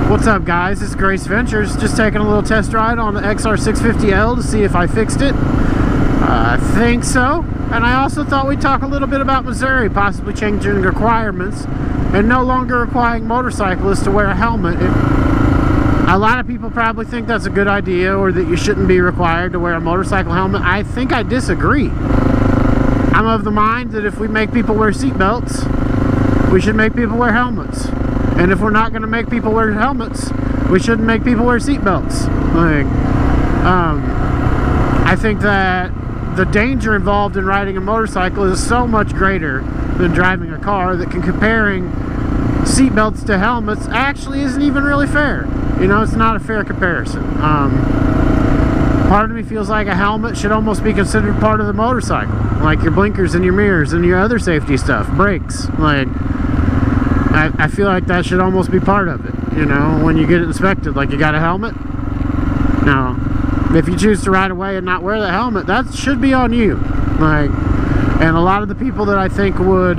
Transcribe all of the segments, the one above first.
What's up, guys? It's Grace Ventures. Just taking a little test ride on the XR650L to see if I fixed it. I think so. And I also thought we'd talk a little bit about Missouri possibly changing requirements and no longer requiring motorcyclists to wear a helmet. A lot of people probably think that's a good idea, or that you shouldn't be required to wear a motorcycle helmet. I think I disagree. I'm of the mind that if we make people wear seatbelts, we should make people wear helmets. And if we're not going to make people wear helmets, we shouldn't make people wear seatbelts. Like, I think that the danger involved in riding a motorcycle is so much greater than driving a car that comparing seatbelts to helmets actually isn't even really fair. You know, it's not a fair comparison. Part of me feels like a helmet should almost be considered part of the motorcycle, like your blinkers and your mirrors and your other safety stuff, brakes. Like, I feel like that should almost be part of it, you know, when you get it inspected. Like, you got a helmet? No. If you choose to ride away and not wear the helmet, that should be on you. Like, and a lot of the people that I think would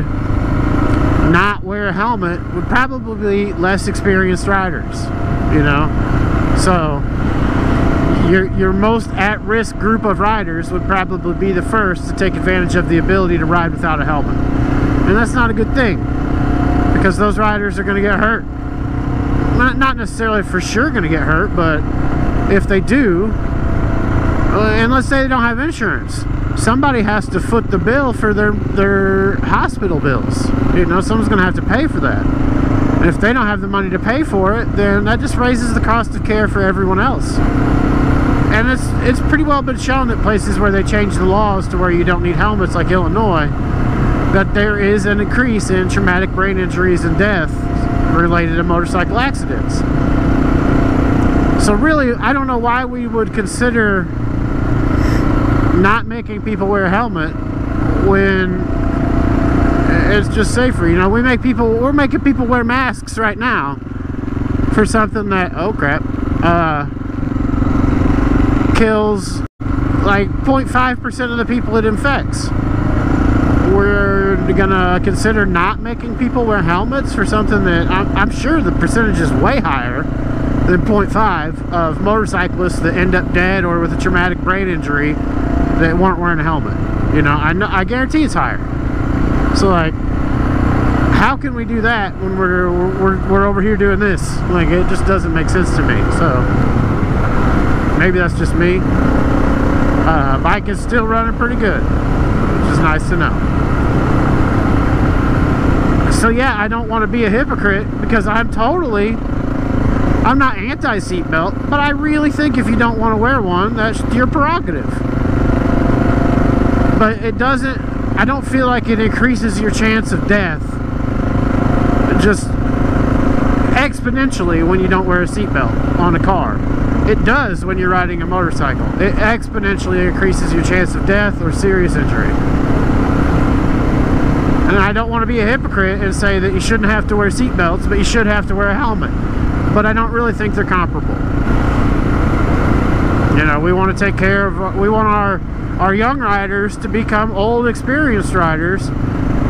not wear a helmet would probably be less experienced riders, you know. So your most at-risk group of riders would probably be the first to take advantage of the ability to ride without a helmet. And that's not a good thing, because those riders are going to get hurt. Not necessarily for sure going to get hurt, but if they do, and let's say they don't have insurance, somebody has to foot the bill for their hospital bills. You know, someone's going to have to pay for that. And if they don't have the money to pay for it, then that just raises the cost of care for everyone else. And it's pretty well been shown that places where they change the laws to where you don't need helmets, like Illinois, that there is an increase in traumatic brain injuries and death related to motorcycle accidents. So really, I don't know why we would consider not making people wear a helmet when it's just safer. You know, we're making people wear masks right now for something that, oh crap, kills like 0.5% of the people it infects. We're gonna consider not making people wear helmets for something that I'm sure the percentage is way higher than 0.5 of motorcyclists that end up dead or with a traumatic brain injury that weren't wearing a helmet. You know, I guarantee it's higher. So like, how can we do that when we're over here doing this? Like, it just doesn't make sense to me. So maybe that's just me. Bike is still running pretty good, which is nice to know. So yeah, I don't want to be a hypocrite, because I'm not anti-seatbelt, but I really think if you don't want to wear one, that's your prerogative. But it doesn't, I don't feel like it increases your chance of death just exponentially when you don't wear a seatbelt on a car. It does when you're riding a motorcycle. It exponentially increases your chance of death or serious injury. And I don't want to be a hypocrite and say that you shouldn't have to wear seatbelts, but you should have to wear a helmet. But I don't really think they're comparable. You know, we want to take care of, we want our young riders to become old, experienced riders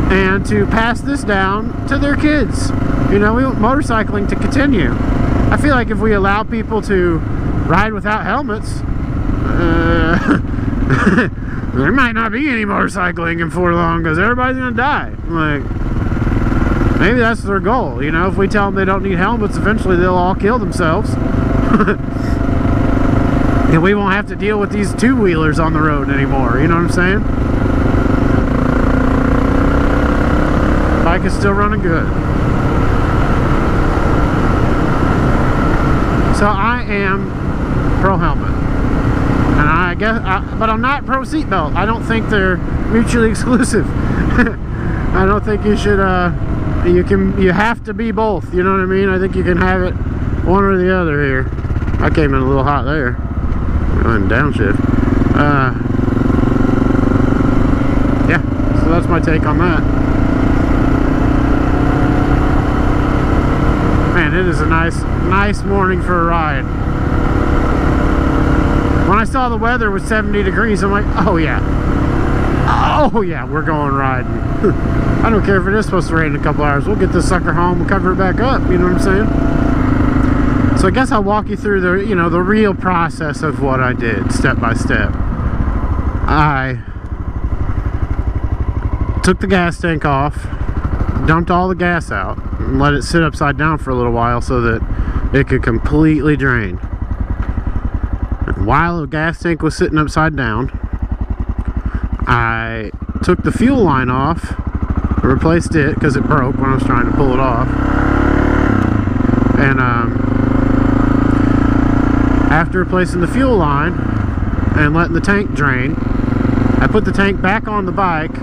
and to pass this down to their kids. You know, we want motorcycling to continue. I feel like if we allow people to ride without helmets, there might not be any motorcycling before long, because everybody's gonna die. Like, maybe that's their goal. You know, if we tell them they don't need helmets, eventually they'll all kill themselves. And we won't have to deal with these two-wheelers on the road anymore. You know what I'm saying? Bike is still running good. So I am pro helmet. And I guess, but I'm not pro seatbelt. I don't think they're mutually exclusive. I don't think you should, you have to be both. You know what I mean? I think you can have it one or the other here. I came in a little hot there. Going downshift. Yeah, so that's my take on that. Man, it is a nice morning for a ride. When I saw the weather was 70 degrees, I'm like, oh yeah, we're going riding. I don't care if it is supposed to rain in a couple hours. We'll get this sucker home and cover it back up. You know what I'm saying? So I guess I'll walk you through the, you know, the real process of what I did, step by step. I took the gas tank off, dumped all the gas out, and let it sit upside down for a little while so that it could completely drain. And while the gas tank was sitting upside down, I took the fuel line off, replaced it because it broke when I was trying to pull it off. And after replacing the fuel line and letting the tank drain, I put the tank back on the bike,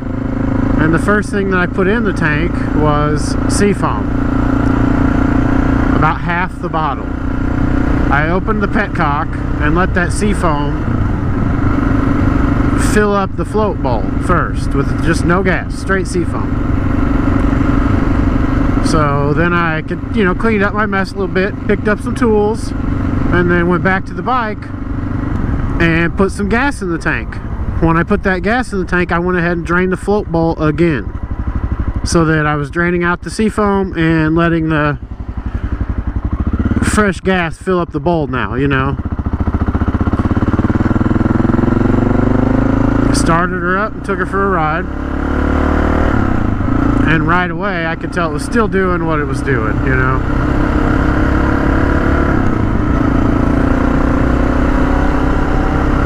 and the first thing that I put in the tank was seafoam, about half the bottle. I opened the petcock and let that seafoam fill up the float bowl first with just no gas, straight seafoam. So then I could, you know, cleaned up my mess a little bit, picked up some tools, and then went back to the bike and put some gas in the tank. When I put that gas in the tank, I went ahead and drained the float bowl again, so that I was draining out the seafoam and letting the fresh gas fill up the bowl now, you know. Started her up and took her for a ride, and right away I could tell it was still doing what it was doing, you know.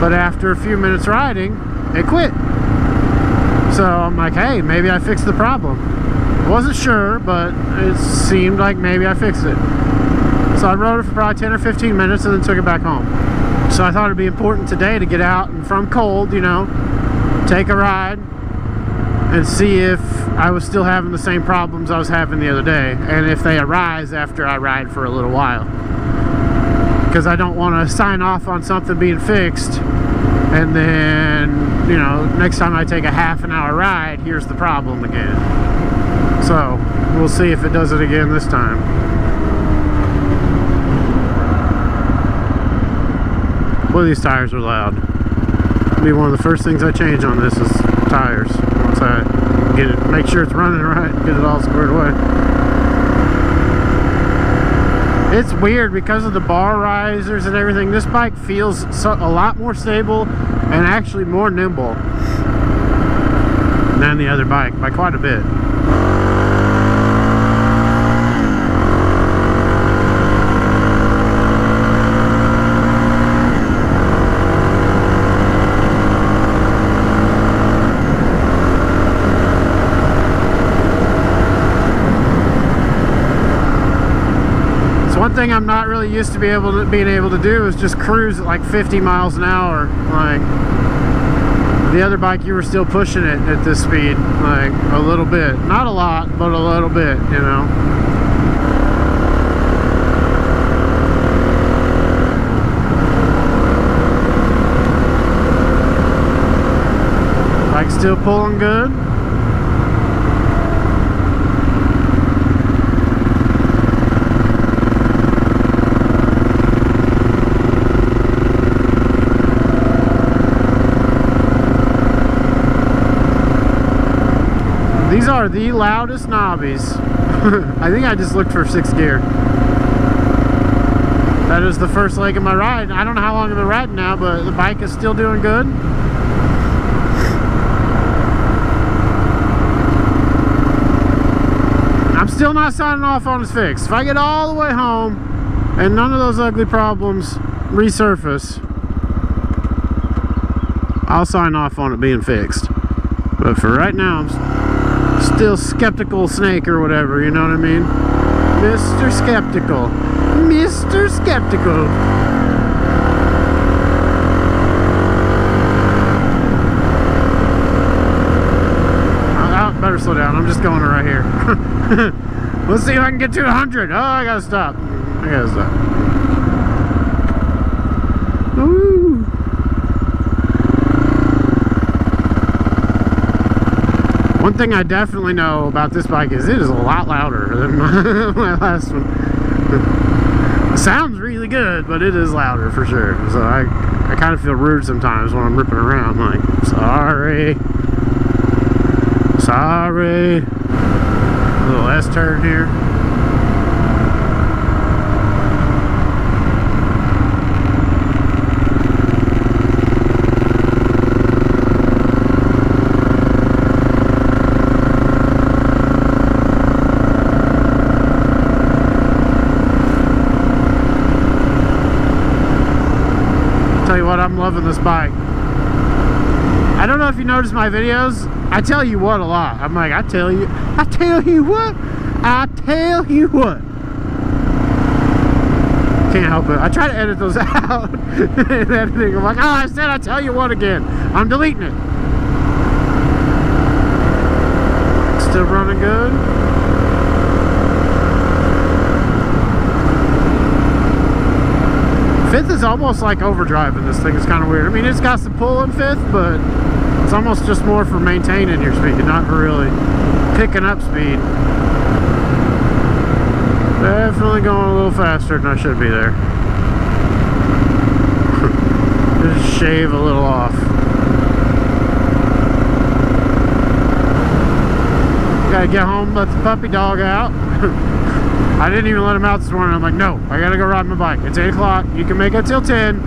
But after a few minutes riding, it quit. So I'm like, hey, maybe I fixed the problem. I wasn't sure, but it seemed like maybe I fixed it. So I rode it for probably 10 or 15 minutes and then took it back home. So I thought it'd be important today to get out and from cold, you know, take a ride and see if I was still having the same problems I was having the other day, and if they arise after I ride for a little while. Because I don't want to sign off on something being fixed and then, you know, next time I take a half an hour ride, here's the problem again. So we'll see if it does it again this time. Boy, these tires are loud. It'll be one of the first things I change on this is tires. Once I get it, make sure it's running right, get it all squared away. It's weird because of the bar risers and everything. This bike feels a lot more stable and actually more nimble than the other bike by quite a bit. One thing I'm not really used to being able to do is just cruise at like 50 miles an hour. Like the other bike, you were still pushing it at this speed, like a little bit, not a lot, but a little bit, you know. Bike's still pulling good. These are the loudest knobbies. I think I just looked for 6th gear. That is the first leg of my ride. I don't know how long I've been riding now, but the bike is still doing good. I'm still not signing off on it's fixed. If I get all the way home and none of those ugly problems resurface, I'll sign off on it being fixed. But for right now, I'm still skeptical snake or whatever, you know what I mean? Mr. Skeptical. Mr. Skeptical. I better slow down. I'm just going right here. Let's see if I can get to 100. Oh, I gotta stop. I gotta stop. Ooh. One thing I definitely know about this bike is it is a lot louder than my last one. It sounds really good, but it is louder for sure. So I kind of feel rude sometimes when I'm ripping around, like, sorry. Sorry. A little S-turn here. I'm loving this bike. I don't know if you noticed my videos. I tell you what a lot. I'm like, I tell you what. Can't help it. I try to edit those out. And editing, I'm like, oh, I said I tell you what again. I'm deleting it. Still running good. Fifth is almost like overdriving this thing. It's kind of weird. I mean, it's got some pull in fifth, but it's almost just more for maintaining your speed, not for really picking up speed. Definitely going a little faster than I should be there. Just shave a little off. Gotta get home, let the puppy dog out. I didn't even let him out this morning. I'm like, no, I gotta go ride my bike. It's 8 o'clock. You can make it till 10.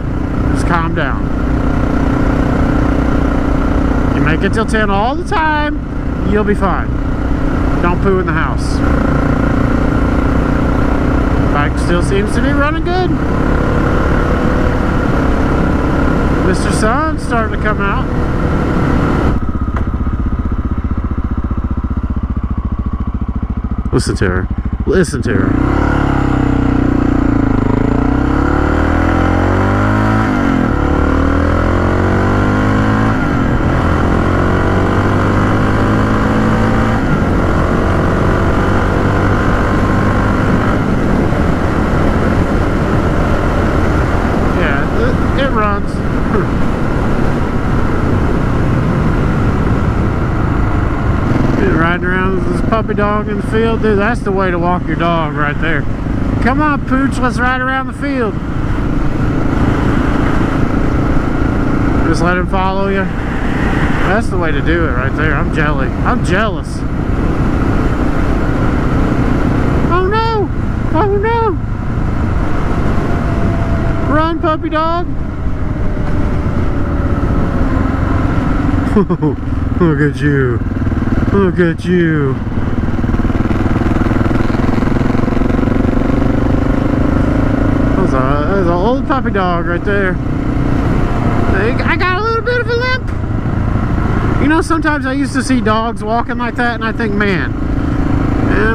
Just calm down. You make it till 10 all the time, you'll be fine. Don't poo in the house. Bike still seems to be running good. Mr. Sun's starting to come out. Listen to her. Listen to her. Yeah, it runs. Riding around with this puppy dog in the field, dude, that's the way to walk your dog right there. Come on, Pooch, let's ride around the field. Just let him follow you. That's the way to do it right there. I'm jelly. I'm jealous. Oh no! Oh no! Run, puppy dog! Look at you. Look at you. There's an old puppy dog right there. I got a little bit of a limp. You know, sometimes I used to see dogs walking like that and I think, man,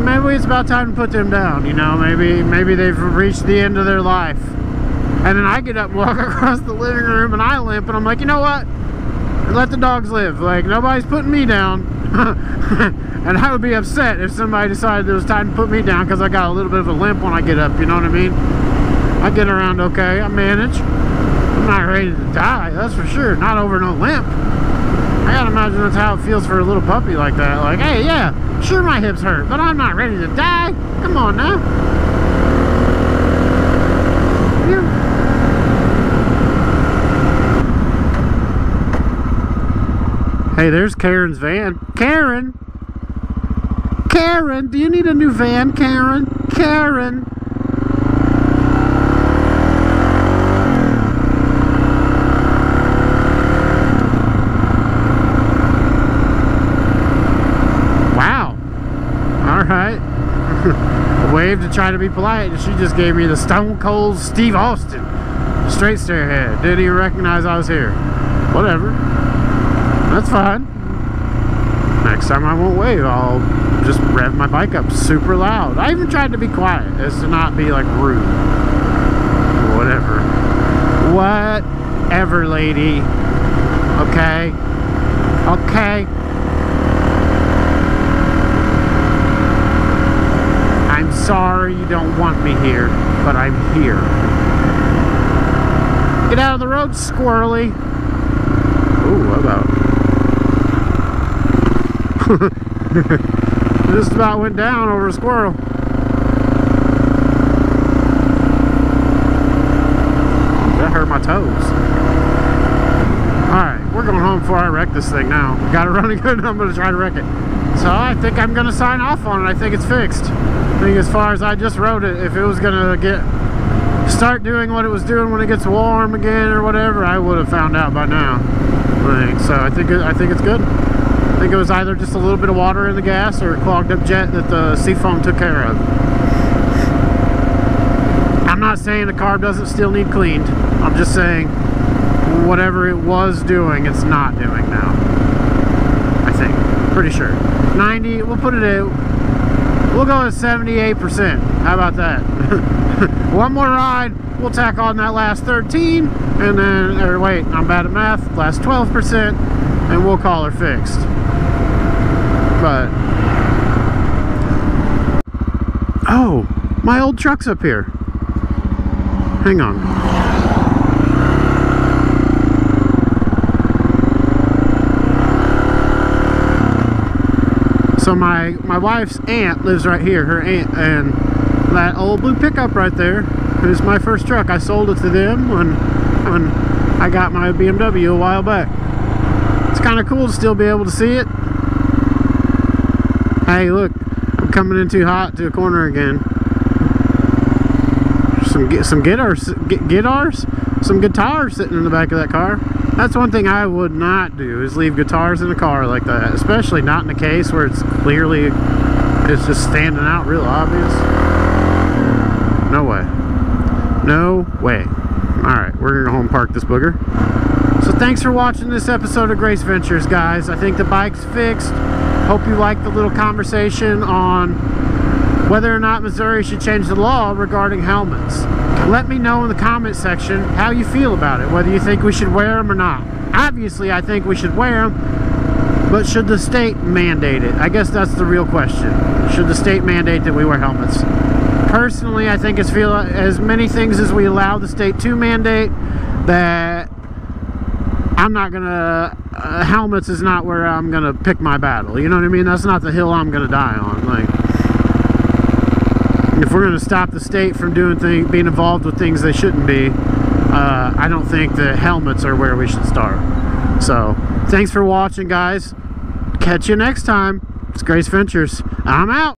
maybe it's about time to put them down. You know, maybe they've reached the end of their life. And then I get up and walk across the living room and I limp and I'm like, you know what? Let the dogs live. Like, nobody's putting me down. And I would be upset if somebody decided it was time to put me down because I got a little bit of a limp when I get up, you know what I mean? I get around okay, I manage. I'm not ready to die, that's for sure. Not over no limp. I gotta imagine that's how it feels for a little puppy like that. Like, hey, yeah, sure my hips hurt, but I'm not ready to die. Come on now. Yeah. Hey, there's Karen's van. Karen! Karen, do you need a new van, Karen? Karen! Wow. Alright. I waved to try to be polite, and she just gave me the Stone Cold Steve Austin straight stare head. Didn't even recognize I was here. Whatever. That's fine. Next time I won't wave. I'll just rev my bike up super loud. I even tried to be quiet as to not be like rude. Whatever. Whatever, lady. Okay. Okay. I'm sorry you don't want me here, but I'm here. Get out of the road, squirrely. Ooh, what about? Just about went down over a squirrel. That hurt my toes. Alright, we're going home before I wreck this thing now. Got it running good and I'm going to try to wreck it. So I think I'm going to sign off on it. I think it's fixed. I think as far as I just rode it, if it was going to start doing what it was doing when it gets warm again or whatever, I would have found out by now. So I think it's good. I think it was either just a little bit of water in the gas or a clogged up jet that the seafoam took care of. I'm not saying the carb doesn't still need cleaned. I'm just saying whatever it was doing, it's not doing now. I think. Pretty sure. 90, we'll put it at, we'll go at 78%. How about that? One more ride, we'll tack on that last 13, and then, or wait, I'm bad at math, last 12%, and we'll call her fixed. But, oh, my old truck's up here. Hang on. So my wife's aunt lives right here, her aunt, and that old blue pickup right there is my first truck. I sold it to them when I got my BMW a while back. It's kind of cool to still be able to see it. Hey, look, I'm coming in too hot to a corner again. Some guitars sitting in the back of that car. That's one thing I would not do, is leave guitars in a car like that, especially not in a case where it's clearly, it's just standing out real obvious. No way. No way. Alright, we're gonna go home and park this booger. So thanks for watching this episode of Grace Ventures, guys. I think the bike's fixed. Hope you liked the little conversation on whether or not Missouri should change the law regarding helmets. Let me know in the comment section how you feel about it, whether you think we should wear them or not. Obviously, I think we should wear them, but should the state mandate it? I guess that's the real question. Should the state mandate that we wear helmets? Personally, I think it's as many things as we allow the state to mandate, that I'm not gonna, helmets is not where I'm gonna pick my battle. You know what I mean? That's not the hill I'm gonna die on. Like, if we're gonna stop the state from being involved with things they shouldn't be, I don't think that helmets are where we should start. So, thanks for watching, guys. Catch you next time. It's Grace Ventures. I'm out.